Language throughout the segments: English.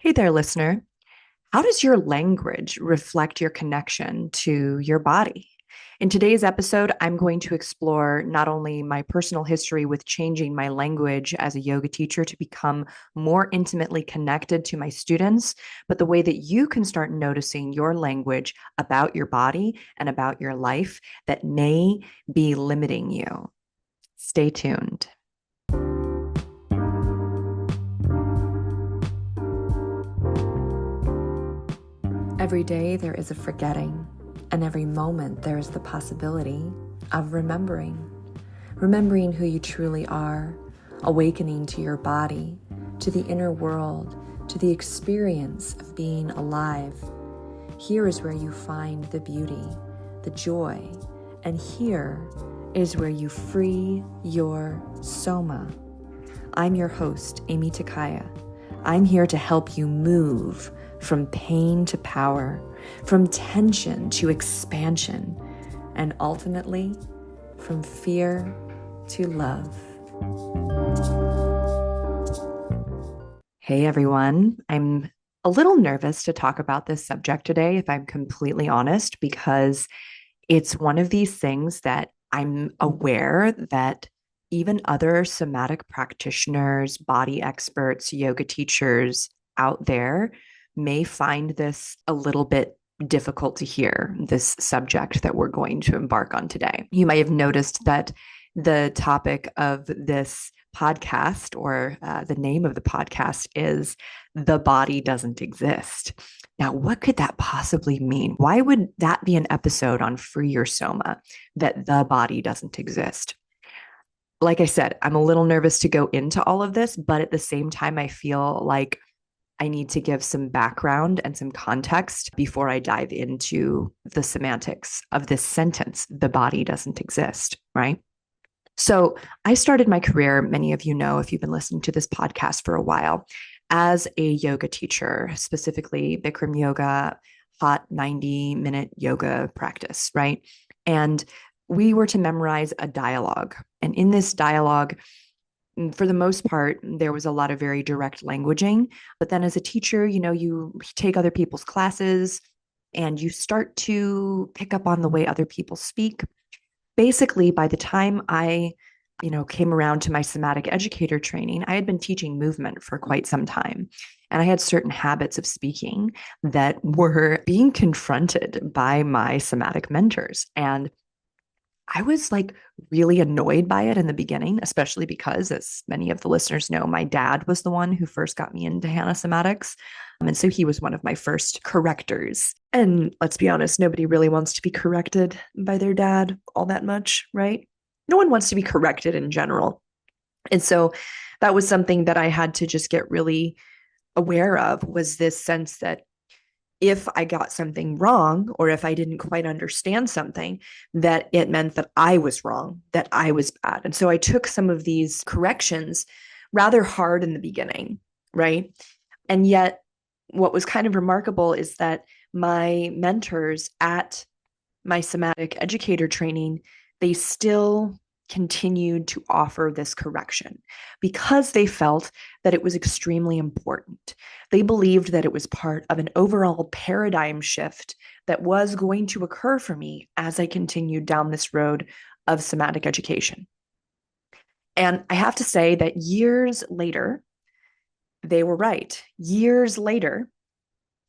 Hey there, listener. How does your language reflect your connection to your body? In today's episode, I'm going to explore not only my personal history with changing my language as a yoga teacher to become more intimately connected to my students, but the way that you can start noticing your language about your body and about your life that may be limiting you. Stay tuned. Every day there is a forgetting, and every moment there is the possibility of remembering. Remembering who you truly are, awakening to your body, to the inner world, to the experience of being alive. Here is where you find the beauty, the joy, and here is where you free your soma. I'm your host, Aimee Takaya. I'm here to help you move from pain to power, from tension to expansion, and ultimately from fear to love. Hey everyone, I'm a little nervous to talk about this subject today, if I'm completely honest, because it's one of these things that I'm aware that even other somatic practitioners, body experts, yoga teachers out there may find this a little bit difficult to hear, this subject that we're going to embark on today. You might have noticed that the topic of this podcast, or the name of the podcast, is The Body Doesn't Exist. Now, what could that possibly mean? Why would that be an episode on Free Your Soma, that the body doesn't exist? Like I said, I'm a little nervous to go into all of this, but at the same time, I feel like I need to give some background and some context before I dive into the semantics of this sentence, the body doesn't exist, right? So I started my career, many of you know if you've been listening to this podcast for a while, as a yoga teacher, specifically Bikram yoga, hot 90-minute yoga practice, right? And we were to memorize a dialogue. And in this dialogue, for the most part, there was a lot of very direct languaging. But then as a teacher, you take other people's classes and you start to pick up on the way other people speak. Basically, by the time I, came around to my somatic educator training, I had been teaching movement for quite some time. And I had certain habits of speaking that were being confronted by my somatic mentors. And I was like really annoyed by it in the beginning, especially because, as many of the listeners know, my dad was the one who first got me into Hana somatics. And so he was one of my first correctors. And let's be honest, nobody really wants to be corrected by their dad all that much, right? No one wants to be corrected in general. And so that was something that I had to just get really aware of, was this sense that if I got something wrong, or if I didn't quite understand something, that it meant that I was wrong, that I was bad. And so I took some of these corrections rather hard in the beginning, right? And yet, what was kind of remarkable is that my mentors at my somatic educator training, they still continued to offer this correction because they felt that it was extremely important. They believed that it was part of an overall paradigm shift that was going to occur for me as I continued down this road of somatic education. And I have to say that years later, they were right. Years later,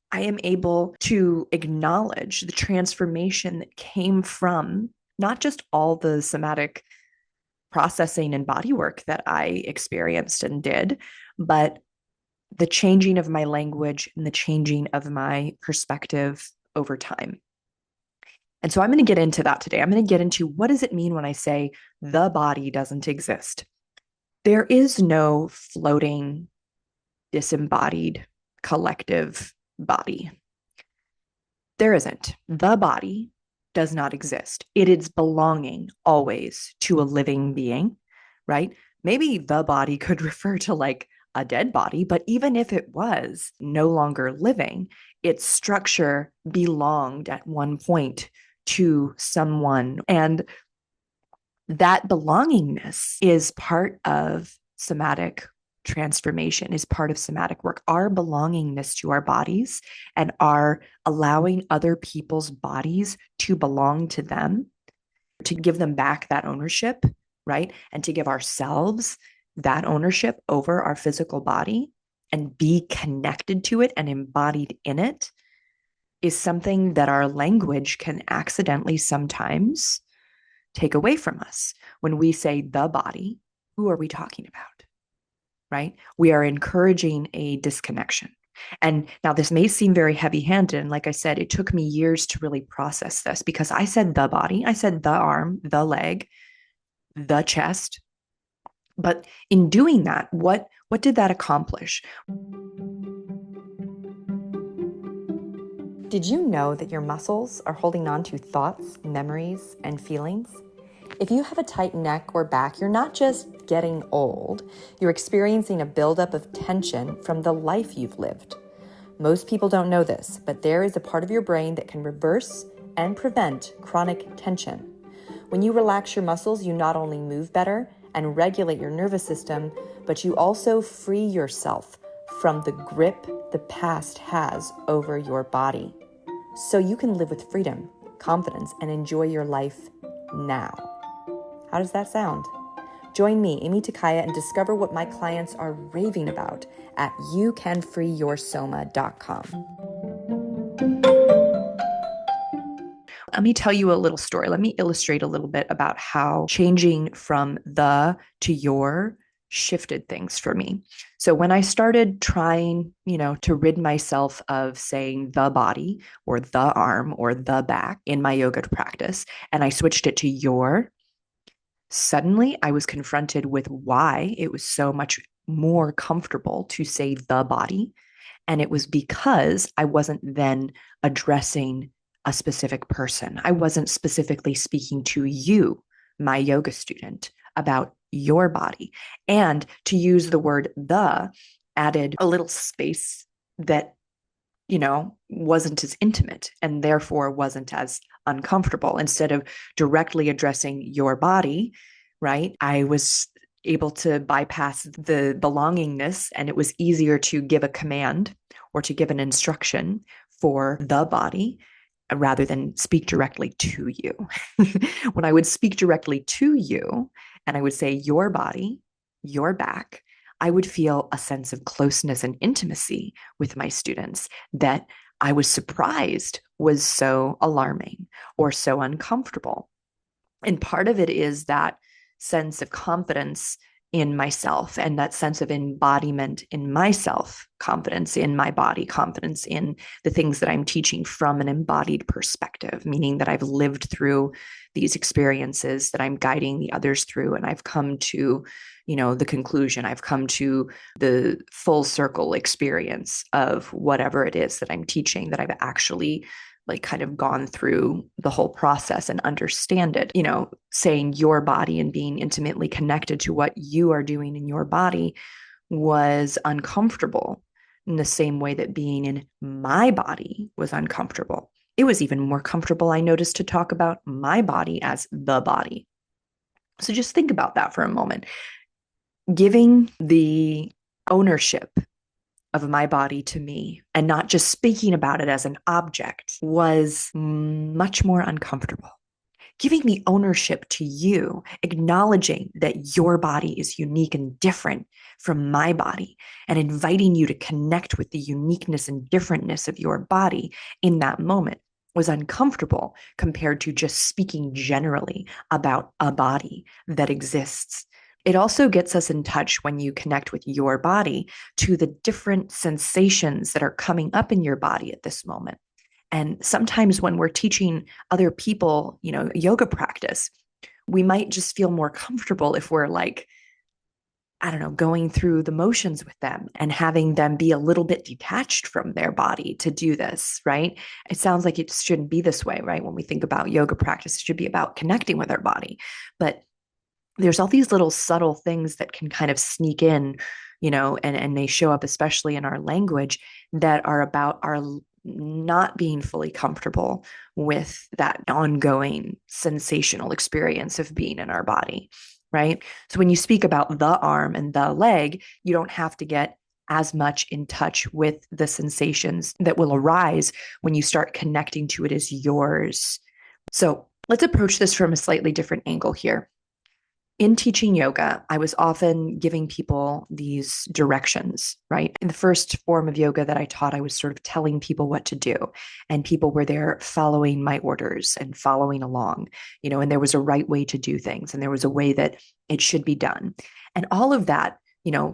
I am able to acknowledge the transformation that came from not just all the somatic processing and body work that I experienced and did, but the changing of my language and the changing of my perspective over time. And so I'm going to get into that today. I'm going to get into, what does it mean when I say the body doesn't exist? There is no floating, disembodied, collective body. There isn't. The body does not exist. It is belonging always to a living being, right? Maybe the body could refer to like a dead body, but even if it was no longer living, its structure belonged at one point to someone. And that belongingness is part of somatic transformation is part of somatic work. Our belongingness to our bodies and our allowing other people's bodies to belong to them, to give them back that ownership, right? And to give ourselves that ownership over our physical body and be connected to it and embodied in it is something that our language can accidentally sometimes take away from us. When we say the body, who are we talking about? Right? We are encouraging a disconnection. And now this may seem very heavy handed. And like I said, it took me years to really process this because I said the body, I said the arm, the leg, the chest. But in doing that, what did that accomplish? Did you know that your muscles are holding on to thoughts, memories, and feelings? If you have a tight neck or back, you're not just getting old, you're experiencing a buildup of tension from the life you've lived. Most people don't know this, but there is a part of your brain that can reverse and prevent chronic tension. When you relax your muscles, you not only move better and regulate your nervous system, but you also free yourself from the grip the past has over your body. So you can live with freedom, confidence, and enjoy your life now. How does that sound? Join me, Aimee Takaya, and discover what my clients are raving about at youcanfreeyoursoma.com. Let me tell you a little story. Let me illustrate a little bit about how changing from the to your shifted things for me. So when I started trying, to rid myself of saying the body or the arm or the back in my yoga practice, and I switched it to your, suddenly I was confronted with why it was so much more comfortable to say the body. And it was because I wasn't then addressing a specific person. I wasn't specifically speaking to you, my yoga student, about your body. And to use the word the added a little space that, wasn't as intimate and therefore wasn't as uncomfortable. Instead of directly addressing your body, right? I was able to bypass the belongingness, and it was easier to give a command or to give an instruction for the body rather than speak directly to you. When I would speak directly to you and I would say your body, your back, I would feel a sense of closeness and intimacy with my students that I was surprised was so alarming or so uncomfortable. And part of it is that sense of confidence in myself and that sense of embodiment in myself, confidence in my body, confidence in the things that I'm teaching from an embodied perspective, meaning that I've lived through these experiences that I'm guiding the others through. And I've come to, the conclusion, I've come to the full circle experience of whatever it is that I'm teaching, that I've actually kind of gone through the whole process and understand it. Saying your body and being intimately connected to what you are doing in your body was uncomfortable in the same way that being in my body was uncomfortable. It was even more comfortable, I noticed, to talk about my body as the body. So just think about that for a moment. Giving the ownership of my body to me and not just speaking about it as an object was much more uncomfortable. Giving the ownership to you, acknowledging that your body is unique and different from my body, and inviting you to connect with the uniqueness and differentness of your body in that moment was uncomfortable compared to just speaking generally about a body that exists. It also gets us in touch when you connect with your body to the different sensations that are coming up in your body at this moment. And sometimes when we're teaching other people, yoga practice, we might just feel more comfortable if we're going through the motions with them and having them be a little bit detached from their body to do this, right? It sounds like it shouldn't be this way, right? When we think about yoga practice, it should be about connecting with our body. But there's all these little subtle things that can kind of sneak in, and they show up, especially in our language, that are about our not being fully comfortable with that ongoing sensational experience of being in our body. right? So when you speak about the arm and the leg, you don't have to get as much in touch with the sensations that will arise when you start connecting to it as yours. So let's approach this from a slightly different angle here. In teaching yoga, I was often giving people these directions, right? In the first form of yoga that I taught, I was sort of telling people what to do, and people were there following my orders and following along, and there was a right way to do things, and there was a way that it should be done. And all of that,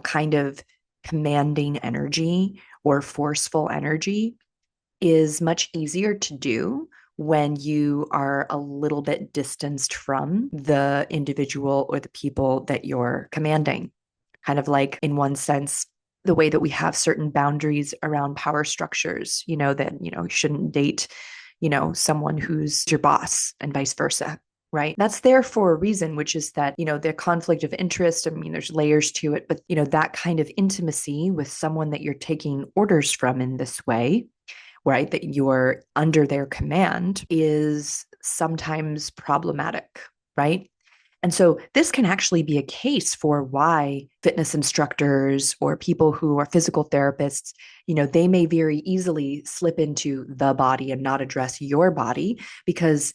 kind of commanding energy or forceful energy is much easier to do when you are a little bit distanced from the individual or the people that you're commanding. Kind of like, in one sense, the way that we have certain boundaries around power structures, that, you shouldn't date, someone who's your boss and vice versa. Right. That's there for a reason, which is that, the conflict of interest. I mean, there's layers to it, but, that kind of intimacy with someone that you're taking orders from in this way, right, that you're under their command, is sometimes problematic, right? And so this can actually be a case for why fitness instructors or people who are physical therapists, they may very easily slip into the body and not address your body, because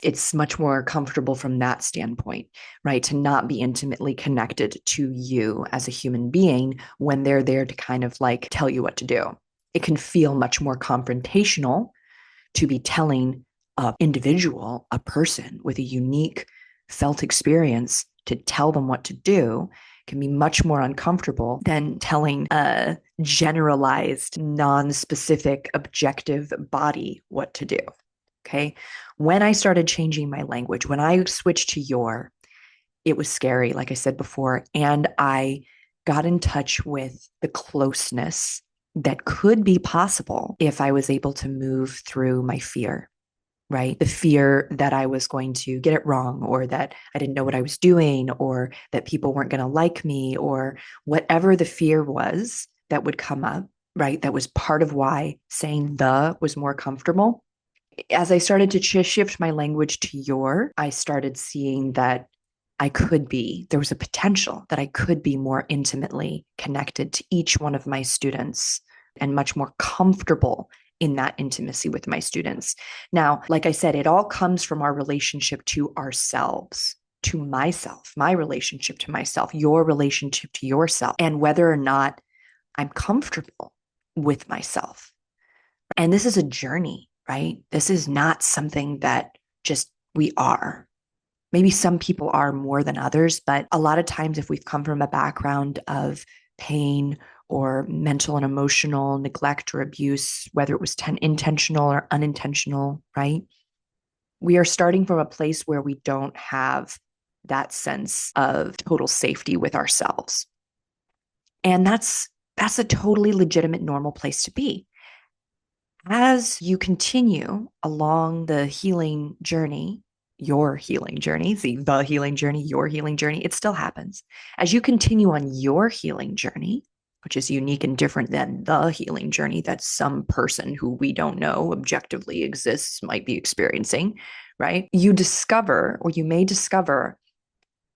it's much more comfortable from that standpoint, right? To not be intimately connected to you as a human being when they're there to kind of like tell you what to do. It can feel much more confrontational to be telling an individual, a person with a unique felt experience, to tell them what to do. Can be much more uncomfortable than telling a generalized, non-specific, objective body what to do. Okay. When I started changing my language, when I switched to your, it was scary, like I said before, and I got in touch with the closeness that could be possible if I was able to move through my fear, right? The fear that I was going to get it wrong, or that I didn't know what I was doing, or that people weren't going to like me, or whatever the fear was that would come up, right? That was part of why saying the was more comfortable. As I started to shift my language to your, I started seeing that there was a potential that I could be more intimately connected to each one of my students and much more comfortable in that intimacy with my students. Now, like I said, it all comes from our relationship to ourselves, to myself, my relationship to myself, your relationship to yourself, and whether or not I'm comfortable with myself. And this is a journey, right? This is not something that just we are. Maybe some people are more than others, but a lot of times, if we've come from a background of pain or mental and emotional neglect or abuse, whether it was intentional or unintentional, right? We are starting from a place where we don't have that sense of total safety with ourselves. And that's a totally legitimate, normal place to be. As you continue along the healing journey, your healing journey, the healing journey, your healing journey, it still happens. As you continue on your healing journey, which is unique and different than the healing journey that some person who we don't know objectively exists might be experiencing, right? You discover, or you may discover,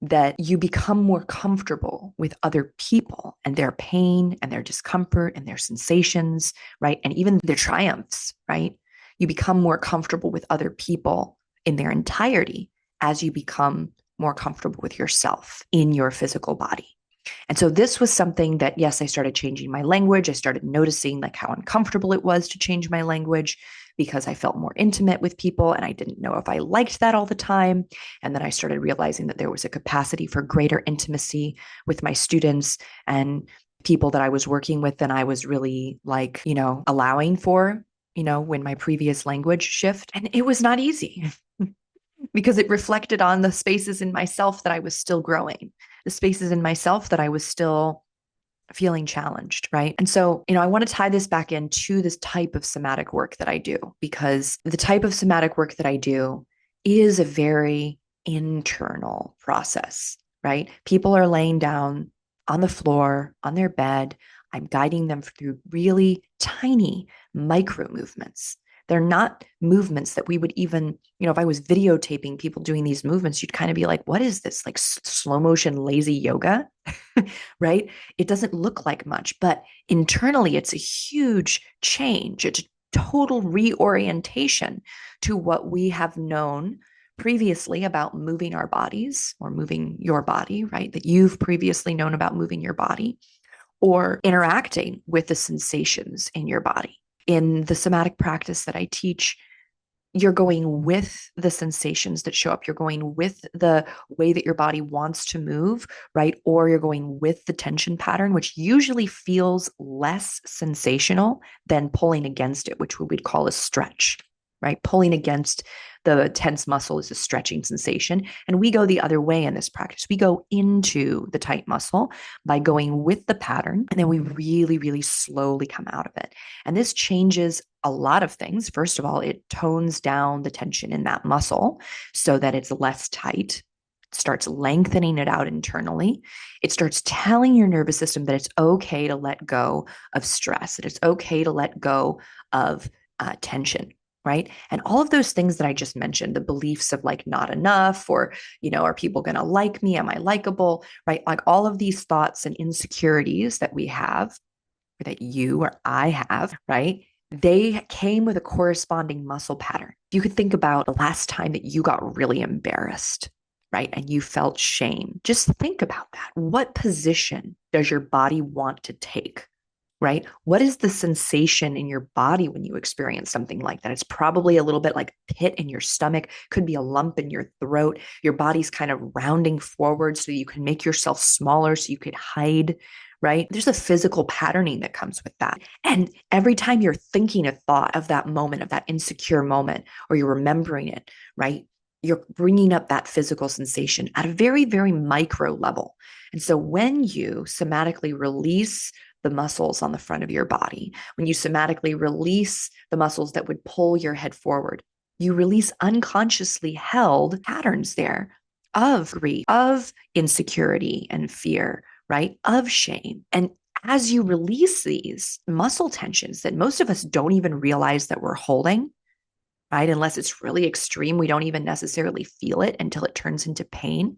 that you become more comfortable with other people and their pain and their discomfort and their sensations, right? And even their triumphs, right? You become more comfortable with other people in their entirety as you become more comfortable with yourself in your physical body. And so this was something that, yes, I started changing my language. I started noticing like how uncomfortable it was to change my language, because I felt more intimate with people and I didn't know if I liked that all the time. And then I started realizing that there was a capacity for greater intimacy with my students and people that I was working with than I was really like, allowing for, when my previous language shift. And it was not easy because it reflected on the spaces in myself that I was still growing, the spaces in myself that I was still feeling challenged, right? And so, I want to tie this back into this type of somatic work that I do, because the type of somatic work that I do is a very internal process, right? People are laying down on the floor, on their bed. I'm guiding them through really tiny micro movements They're not movements that we would even, if I was videotaping people doing these movements, you'd kind of be like, what is this? Like slow motion, lazy yoga, right? It doesn't look like much, but internally, it's a huge change. It's a total reorientation to what we have known previously about moving our bodies or moving your body, right? That you've previously known about moving your body or interacting with the sensations in your body. In the somatic practice that I teach, you're going with the sensations that show up. You're going with the way that your body wants to move, right? Or you're going with the tension pattern, which usually feels less sensational than pulling against it, which we would call a stretch, right? Pulling against the tense muscle is a stretching sensation. And we go the other way in this practice. We go into the tight muscle by going with the pattern, and then we really, really slowly come out of it. And this changes a lot of things. First of all, it tones down the tension in that muscle so that it's less tight. It starts lengthening it out internally. It starts telling your nervous system that it's okay to let go of stress, that it's okay to let go of tension, right? And all of those things that I just mentioned, the beliefs of like not enough, or, are people going to like me? Am I likable? Right? Like all of these thoughts and insecurities that we have, or that you or I have, right? They came with a corresponding muscle pattern. You could think about the last time that you got really embarrassed, right? And you felt shame. Just think about that. What position does your body want to take? Right? What is the sensation in your body when you experience something like that? It's probably a little bit like pit in your stomach, could be a lump in your throat. Your body's kind of rounding forward so you can make yourself smaller so you could hide, right? There's a physical patterning that comes with that. And every time you're thinking a thought of that moment, of that insecure moment, or you're remembering it, right? You're bringing up that physical sensation at a very, very micro level. And so when you somatically release the muscles on the front of your body, when you somatically release the muscles that would pull your head forward, you release unconsciously held patterns there of grief, of insecurity and fear, right? Of shame. And as you release these muscle tensions that most of us don't even realize that we're holding, right? Unless it's really extreme, we don't even necessarily feel it until it turns into pain.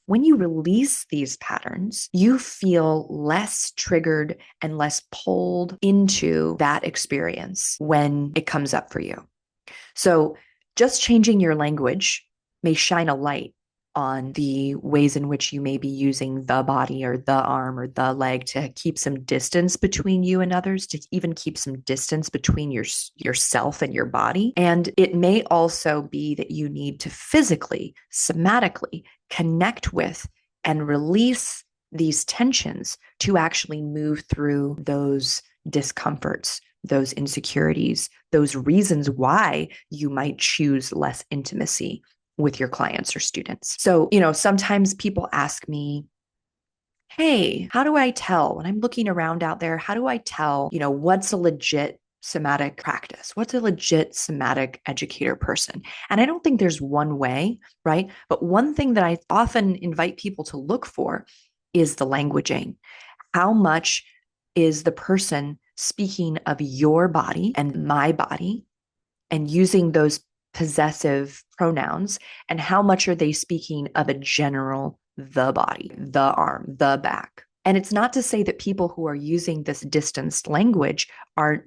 When you release these patterns, you feel less triggered and less pulled into that experience when it comes up for you. So just changing your language may shine a light on the ways in which you may be using the body or the arm or the leg to keep some distance between you and others, to even keep some distance between yourself and your body. And it may also be that you need to physically, somatically connect with and release these tensions to actually move through those discomforts, those insecurities, those reasons why you might choose less intimacy with your clients or students. So, sometimes people ask me, hey, how do I tell when I'm looking around out there? How do I tell, what's a legit somatic practice? What's a legit somatic educator person? And I don't think there's one way, right? But one thing that I often invite people to look for is the languaging. How much is the person speaking of your body and my body and using those possessive pronouns, and how much are they speaking of a general the body, the arm, the back? And it's not to say that people who are using this distanced language aren't,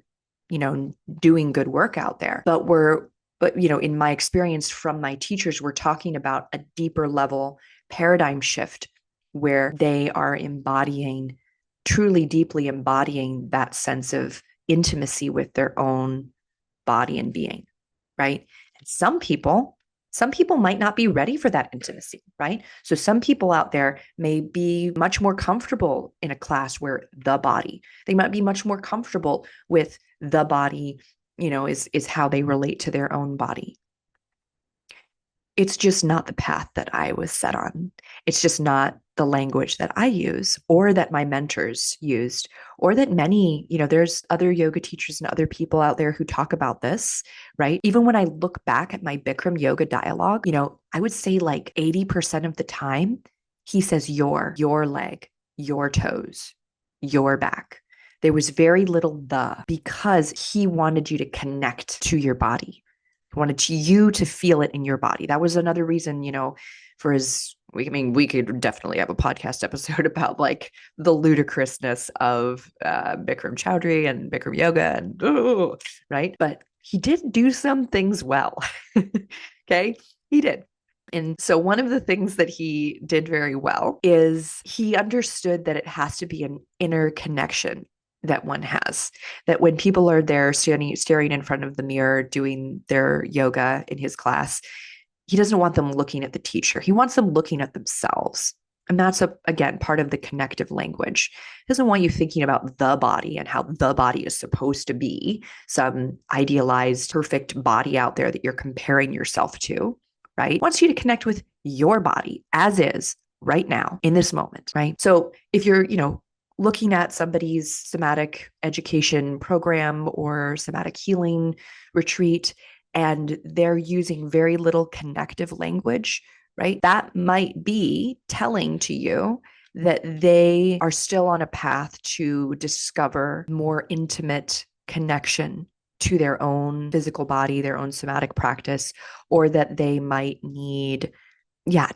doing good work out there, but in my experience from my teachers, we're talking about a deeper level paradigm shift where they are embodying, truly deeply embodying that sense of intimacy with their own body and being, right? And some people might not be ready for that intimacy, right? So some people out there may be much more comfortable in a class where the body, they might be much more comfortable with the body, is how they relate to their own body. It's just not the path that I was set on. It's just not the language that I use or that my mentors used, or that many, there's other yoga teachers and other people out there who talk about this, right? Even when I look back at my Bikram yoga dialogue, I would say like 80% of the time, he says your leg, your toes, your back. There was very little the because he wanted you to connect to your body. He wanted you to feel it in your body. That was another reason, for his, we could definitely have a podcast episode about like the ludicrousness of Bikram Chowdhury and Bikram yoga and right. But he did do some things well. Okay. He did. And so one of the things that he did very well is he understood that it has to be an inner connection that one has. That when people are there staring in front of the mirror doing their yoga in his class, he doesn't want them looking at the teacher. He wants them looking at themselves. And that's, again, part of the connective language. He doesn't want you thinking about the body and how the body is supposed to be, some idealized, perfect body out there that you're comparing yourself to, right? He wants you to connect with your body as is right now in this moment, right? So if you're, looking at somebody's somatic education program or somatic healing retreat, and they're using very little connective language, right? That might be telling to you that they are still on a path to discover more intimate connection to their own physical body, their own somatic practice, or that they might need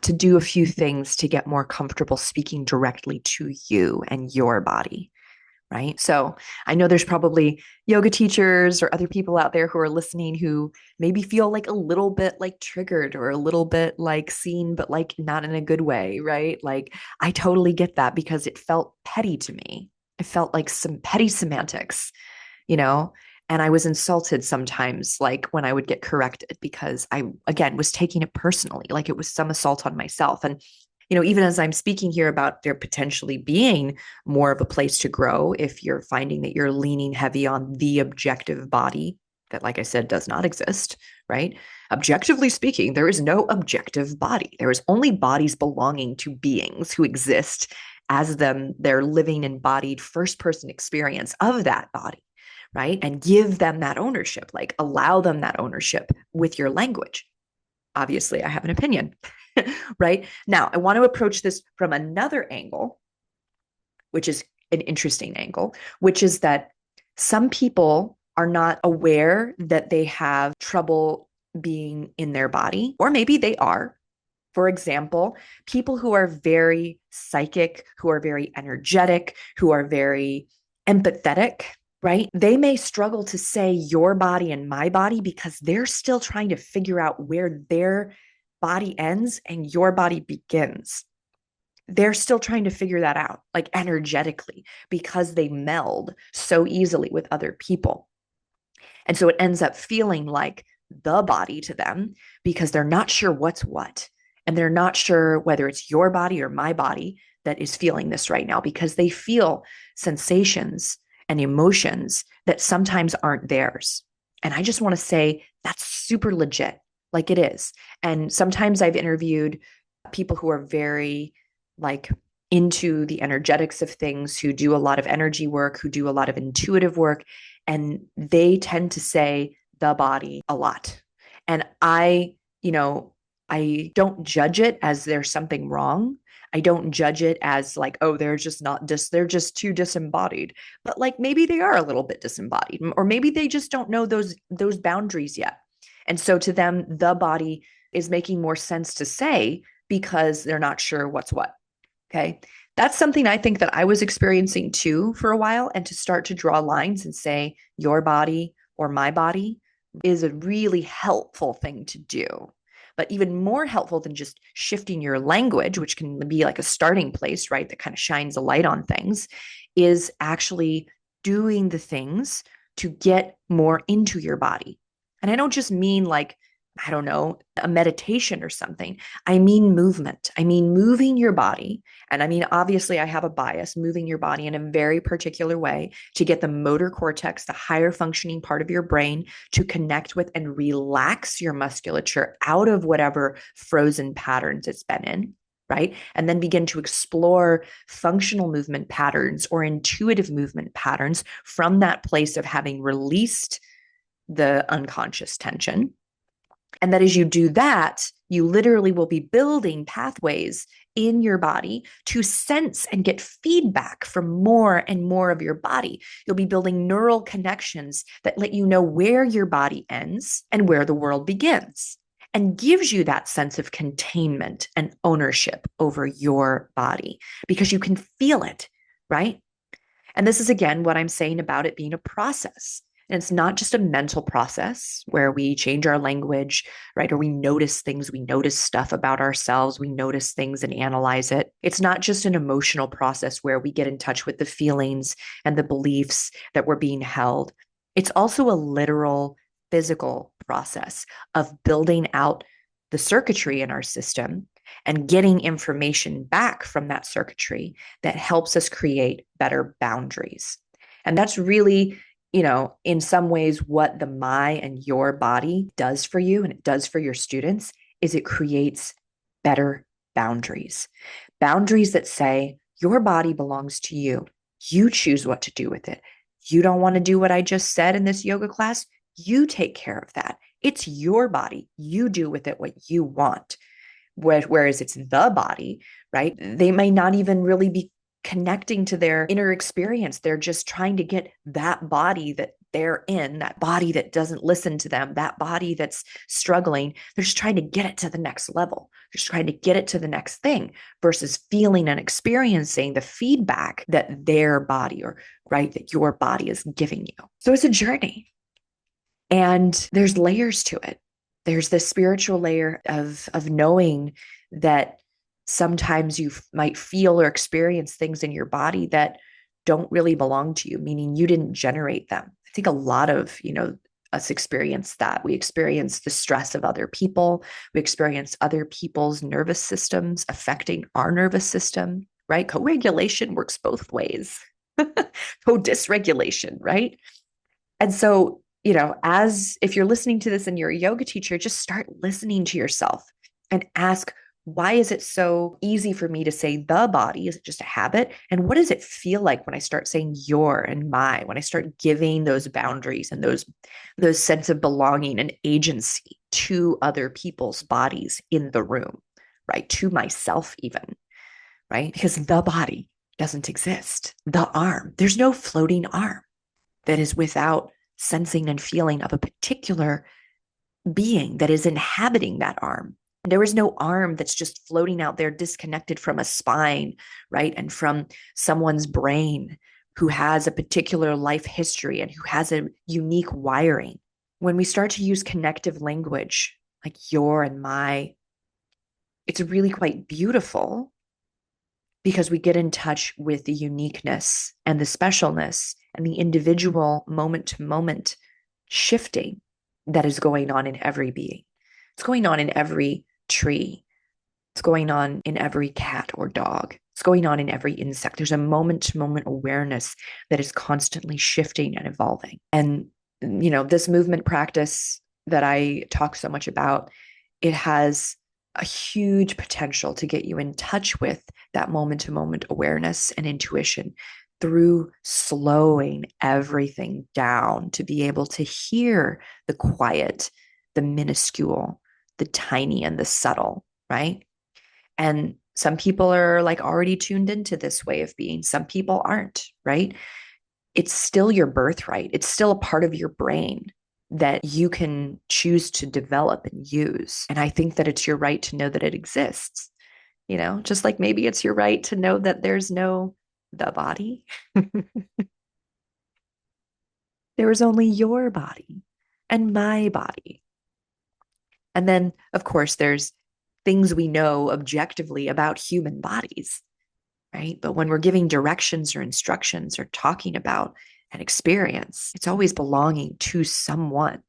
to do a few things to get more comfortable speaking directly to you and your body, right? So I know there's probably yoga teachers or other people out there who are listening who maybe feel like a little bit like triggered or a little bit like seen, but like not in a good way, right? Like I totally get that because it felt petty to me. It felt like some petty semantics, you know? And I was insulted sometimes, like when I would get corrected, because I, again, was taking it personally, like it was some assault on myself. And, even as I'm speaking here about there potentially being more of a place to grow, if you're finding that you're leaning heavy on the objective body, that, like I said, does not exist, right? Objectively speaking, there is no objective body. There is only bodies belonging to beings who exist as them, their living embodied first person experience of that body, right? And give them that ownership, like allow them that ownership with your language. Obviously, I have an opinion, right? Now, I want to approach this from another angle, which is an interesting angle, which is that some people are not aware that they have trouble being in their body, or maybe they are. For example, people who are very psychic, who are very energetic, who are very empathetic, right? They may struggle to say your body and my body because they're still trying to figure out where their body ends and your body begins. They're still trying to figure that out, like energetically, because they meld so easily with other people. And so it ends up feeling like the body to them because they're not sure what's what. And they're not sure whether it's your body or my body that is feeling this right now because they feel sensations and emotions that sometimes aren't theirs. And I just want to say that's super legit, like it is. And sometimes I've interviewed people who are very like into the energetics of things, who do a lot of energy work, who do a lot of intuitive work, and they tend to say the body a lot. And I don't judge it as there's something wrong. I don't judge it as like, oh, they're just they're just too disembodied. But like maybe they are a little bit disembodied, or maybe they just don't know those boundaries yet. And so to them, the body is making more sense to say because they're not sure what's what. Okay. That's something I think that I was experiencing too for a while. And to start to draw lines and say your body or my body is a really helpful thing to do. But even more helpful than just shifting your language, which can be like a starting place, right? That kind of shines a light on things, is actually doing the things to get more into your body. And I don't just mean like, I don't know, a meditation or something. I mean movement. I mean moving your body. And I mean, obviously, I have a bias, moving your body in a very particular way to get the motor cortex, the higher functioning part of your brain, to connect with and relax your musculature out of whatever frozen patterns it's been in, right? And then begin to explore functional movement patterns or intuitive movement patterns from that place of having released the unconscious tension. And that as you do that, you literally will be building pathways in your body to sense and get feedback from more and more of your body. You'll be building neural connections that let you know where your body ends and where the world begins, and gives you that sense of containment and ownership over your body because you can feel it, right? And this is again what I'm saying about it being a process. And it's not just a mental process where we change our language, right? Or we notice things, we notice stuff about ourselves, we notice things and analyze it. It's not just an emotional process where we get in touch with the feelings and the beliefs that we're being held. It's also a literal physical process of building out the circuitry in our system and getting information back from that circuitry that helps us create better boundaries. And that's really, in some ways, what the my and your body does for you and it does for your students is it creates better boundaries. Boundaries that say your body belongs to you. You choose what to do with it. You don't want to do what I just said in this yoga class. You take care of that. It's your body. You do with it what you want. Whereas it's the body, right? They may not even really be connecting to their inner experience. They're just trying to get that body that they're in, that body that doesn't listen to them, that body that's struggling. They're just trying to get it to the next level. They're just trying to get it to the next thing versus feeling and experiencing the feedback that their body that your body is giving you. So it's a journey. And there's layers to it. There's this spiritual layer of knowing that sometimes you might feel or experience things in your body that don't really belong to you, meaning you didn't generate them. I think a lot of, us experience that. We experience the stress of other people. We experience other people's nervous systems affecting our nervous system, right? Co-regulation works both ways. Co-dysregulation, right? And so, as if you're listening to this and you're a yoga teacher, just start listening to yourself and ask, why is it so easy for me to say the body? Is it just a habit? And what does it feel like when I start saying your and my, when I start giving those boundaries and those sense of belonging and agency to other people's bodies in the room, right? To myself even, right? Because the body doesn't exist. The arm, there's no floating arm that is without sensing and feeling of a particular being that is inhabiting that arm. There is no arm that's just floating out there disconnected from a spine, right? And from someone's brain who has a particular life history and who has a unique wiring. When we start to use connective language like your and my, it's really quite beautiful because we get in touch with the uniqueness and the specialness and the individual moment to moment shifting that is going on in every being. It's going on in every tree. It's going on in every cat or dog. It's going on in every insect. There's a moment to moment awareness that is constantly shifting and evolving. And, this movement practice that I talk so much about, it has a huge potential to get you in touch with that moment to moment awareness and intuition through slowing everything down to be able to hear the quiet, the minuscule, the tiny, and the subtle, right? And some people are like already tuned into this way of being. Some people aren't, right? It's still your birthright. It's still a part of your brain that you can choose to develop and use. And I think that it's your right to know that it exists, just like maybe it's your right to know that there's no the body. There is only your body and my body. And then, of course, there's things we know objectively about human bodies, right? But when we're giving directions or instructions or talking about an experience, it's always belonging to someone,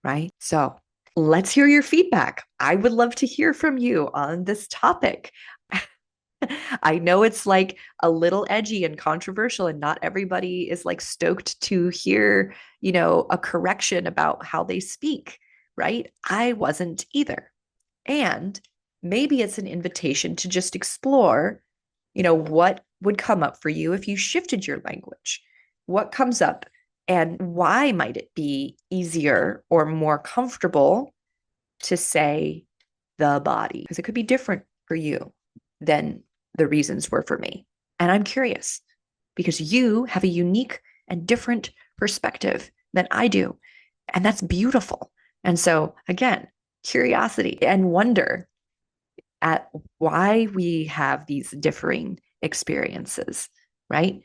right? So let's hear your feedback. I would love to hear from you on this topic. I know it's like a little edgy and controversial, and not everybody is like stoked to hear, a correction about how they speak, right? I wasn't either. And maybe it's an invitation to just explore, what would come up for you if you shifted your language? What comes up and why might it be easier or more comfortable to say the body, because it could be different for you than the reasons were for me. And I'm curious because you have a unique and different perspective than I do. And that's beautiful. And so, again, curiosity and wonder at why we have these differing experiences, right?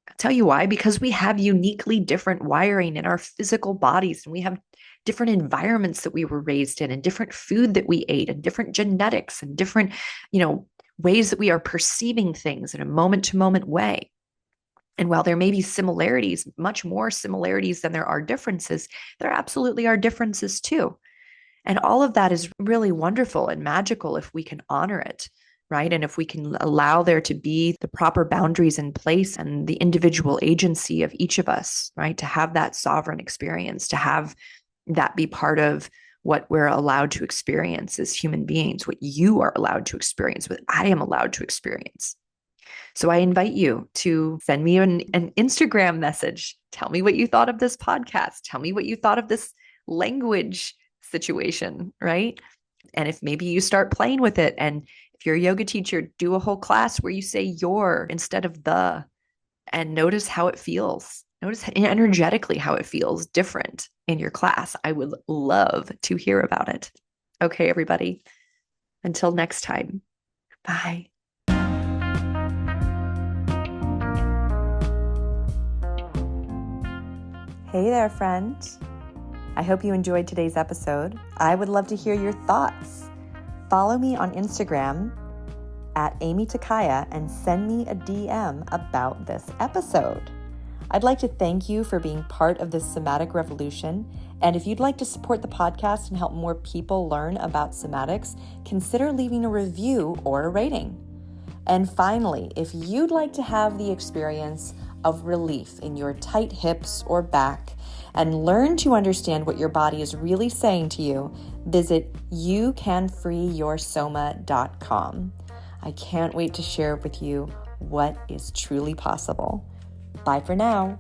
I'll tell you why, because we have uniquely different wiring in our physical bodies, and we have different environments that we were raised in, and different food that we ate, and different genetics, and different, ways that we are perceiving things in a moment to moment way. And while there may be similarities, much more similarities than there are differences, there absolutely are differences too. And all of that is really wonderful and magical if we can honor it, right? And if we can allow there to be the proper boundaries in place and the individual agency of each of us, right? To have that sovereign experience, to have that be part of what we're allowed to experience as human beings, what you are allowed to experience, what I am allowed to experience. So I invite you to send me an Instagram message. Tell me what you thought of this podcast. Tell me what you thought of this language situation, right? And if maybe you start playing with it, and if you're a yoga teacher, do a whole class where you say your instead of the, and notice how it feels. Notice energetically how it feels different in your class. I would love to hear about it. Okay, everybody. Until next time. Bye. Hey there, friend. I hope you enjoyed today's episode. I would love to hear your thoughts. Follow me on Instagram at Aimee Takaya and send me a DM about this episode. I'd like to thank you for being part of this somatic revolution. And if you'd like to support the podcast and help more people learn about somatics, consider leaving a review or a rating. And finally, if you'd like to have the experience of relief in your tight hips or back and learn to understand what your body is really saying to you, visit youcanfreeyoursoma.com. I can't wait to share with you what is truly possible. Bye for now.